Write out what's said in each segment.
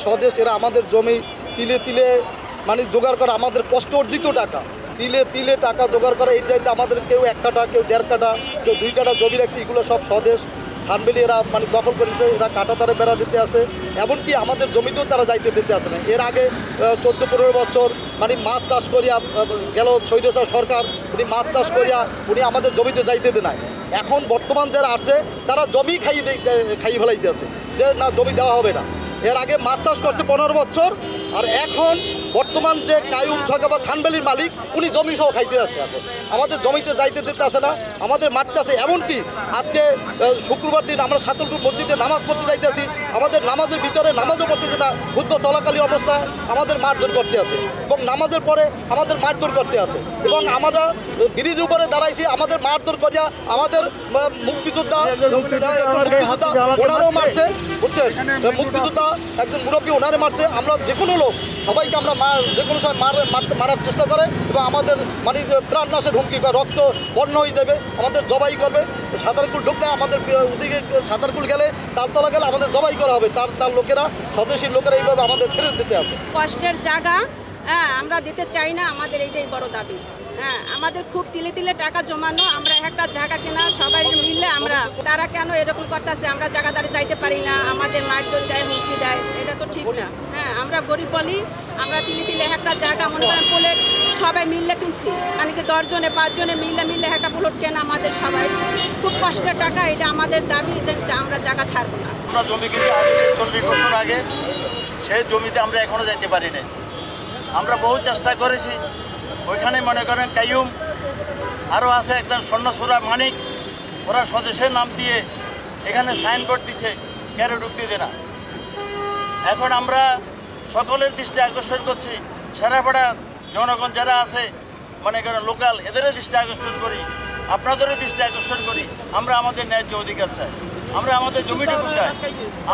স্বদেশ, এরা আমাদের জমি তিলে তিলে মানে জোগাড় করা, আমাদের কষ্ট অর্জিত টাকা, তিলে তিলে টাকা জোগাড় করা। এই চাইতে আমাদের কেউ 1 কাঠা, কেউ 1.5 কাঠা, কেউ 2 কাঠা জমি রাখছে, এগুলো সব স্বদেশ। সানবেলি এরা মানে দখল করে দিতে, এরা কাঁটাতারে বেড়া দিতে আসে, এমনকি আমাদের জমিতেও তারা যাইতে দিতে আসে না। এর আগে 14-15 বছর মানে মাছ চাষ করিয়া গেল স্বৈরাচার সরকার, উনি মাছ চাষ করিয়া উনি আমাদের জমিতে যাইতে দেয় নাই। এখন বর্তমান যারা আসছে তারা জমি খাইয়ে ফেলাইতে আছে, যে না জমি দেওয়া হবে না। এর আগে মাছ চাষ করছে 15 বছর, আর এখন বর্তমান যে কায়ুম সরকার বা সানবেলির মালিক, উনি জমি সহ খাইতে আছে। এখন আমাদের জমিতে যাইতে দিতে আসে না, আমাদের মারতে আছে। এমনকি আজকে শুক্রবার দিন আমরা সাতলপুর মসজিদে নামাজ পড়তে যাইতেছি, আমাদের নামাজের ভিতরে নামাজও পড়তেছে না, খুতবা চলাকালীন অবস্থায় আমাদের মারধর করতে আছে, এবং নামাজের পরে আমাদের মারধর করতে আছে। এবং আমরা ব্রিজ উপরে দাঁড়াইছি, আমাদের মারধর করিয়া আমাদের মুক্তিযোদ্ধা ওনারাও মারছে, বুঝছেন, মুক্তিযোদ্ধা একজন মুরব্বী ওনারে মারছে। আমরা যে কোনো লোক সবাইকে আমরা যে কোনো সময় মারার চেষ্টা করে, এবং আমাদের মানে প্রাণ নাশের হুমকি করে, রক্ত বন্য হয়ে যাবে, আমাদের জবাই করবে। সাঁতারকুল ঢুকলে আমাদের ওদিকে সাঁতারকুল গেলে তালতলা গেলে আমাদের জবাই করা হবে। তার লোকেরা, স্বদেশী লোকেরা এইভাবে আমাদের ফেরত দিতে আসে। কষ্টের জায়গা, হ্যাঁ, আমরা দিতে চাই না, আমাদের এইটাই বড় দাবি। হ্যাঁ, আমাদের খুব তিলে তিলে টাকা জমানো, আমরা একটা জায়গা কেনা সবাই মিললে, আমরা তারা কেন এরকম করতেছে, আমরা জায়গাদারে চাইতে পারি না, আমাদের মারধর দেয়, হুমকি দেয়, এটা তো ঠিক না। হ্যাঁ, আমরা গরিব বলি, আমরা তিলে তিলে একটা জায়গা মনে করেন প্লট সবাই মিললে কিনছি, মানে কি 10 জনে 5 জনে মিললে একটা প্লট কেনা, আমাদের সবাই খুব কষ্টের টাকা, এটা আমাদের দাবি যে আমরা জায়গা ছাড়বো না। আমরা জমি কিনছি 40 বছর আগে, সেই জমিতে আমরা এখনো যাইতে পারি নাই। আমরা বহু চেষ্টা করেছি, ওইখানে মনে করেন কাইয়ুম আরও আছে একজন স্বর্ণসুরা মানিক, ওরা স্বদেশের নাম দিয়ে এখানে সাইনবোর্ড দিছে, কেন ঢুকতে দেয় না। এখন আমরা সকলের দৃষ্টি আকর্ষণ করছি, সারাপাড়ার জনগণ যারা আছে মনে করেন লোকাল, এদেরও দৃষ্টি আকর্ষণ করি, আপনাদেরও দৃষ্টি আকর্ষণ করি। আমরা আমাদের ন্যায্য অধিকার চাই, আমরা আমাদের জমিটুকু চাই,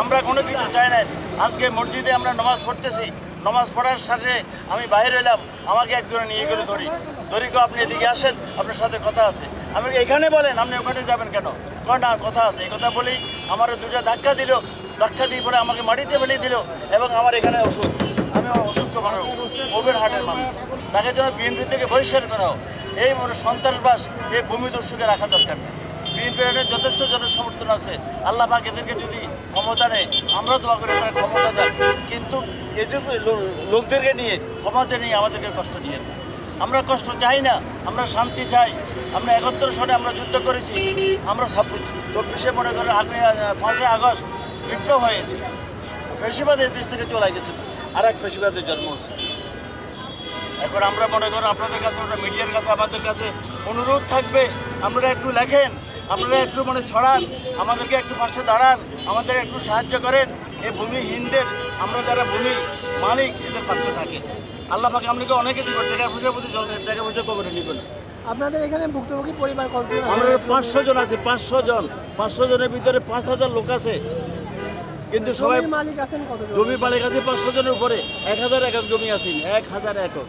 আমরা কোনো কিছু চাই না। আজকে মসজিদে আমরা নামাজ পড়তেছি, নামাজ পড়ার সাথে আমি বাইরে এলাম, আমাকে একজনে নিয়ে গেলে ধরিকে আপনি এদিকে আসেন, আপনার সাথে কথা আছে। আমি এখানে বলেন, আপনি ওখানে যাবেন কেন? না, কথা আছে। এই কথা বলেই আমার 2টা ধাক্কা দিল, ধাক্কা দিয়ে পরে আমাকে মাটিতে ফেলে দিল, এবং আমার এখানে ওষুধ, আমি অসুস্থ মানুষ, ওভের হার্টের মানুষ, তাকে যেন বিএনপি থেকে বহিষ্কার করা হোক। এই সন্ত্রাসবাস, এই ভূমিদস্যুকে রাখা দরকার নেই। বিএনপির যথেষ্ট জনসমর্থন আছে, আল্লাহ পাক এদেরকে যদি ক্ষমতা নেয়, আমরা দোয়া করি তারা ক্ষমতা যাক, কিন্তু এদের লোকদেরকে নিয়ে ক্ষমতা নিয়ে আমাদেরকে কষ্ট দিয়ে না। আমরা কষ্ট চাই না, আমরা শান্তি চাই। আমরা 71 সনে আমরা যুদ্ধ করেছি, আমরা 24-এ মনে করেন 5 আগস্ট বিপ্লব হয়েছে, ফেসিবাদের দেশ থেকে চলে গেছিল, আর এক ফেসিবাদের জন্ম হয়েছে। এখন আমরা মনে করেন আপনাদের কাছে, ওটা মিডিয়ার কাছে, আমাদের কাছে অনুরোধ থাকবে, আপনারা একটু লেখেন, আপনারা একটু মানে ছড়ান, আমাদেরকে একটু পাশে দাঁড়ান, আমাদের একটু সাহায্য করেন। এই ভূমিহীনদের, আমরা যারা ভূমি মালিক, এদের পক্ষে থাকে। আল্লাহ পাকে আপনাকে অনেকে দিব, টাকা পয়সার প্রতি টাকা পয়সা কবরে নেবেন। আপনাদের এখানে ভুক্তভোগী পরিবার কতজন? আমরা 500 জন আছে, 500 জন, 500 জনের ভিতরে 5000 লোক আছে, কিন্তু সবাই মালিক আছেন কতজন? জমি মালিক আছে 500 জনের উপরে, 1000 একক জমি আছে, 1000 একক।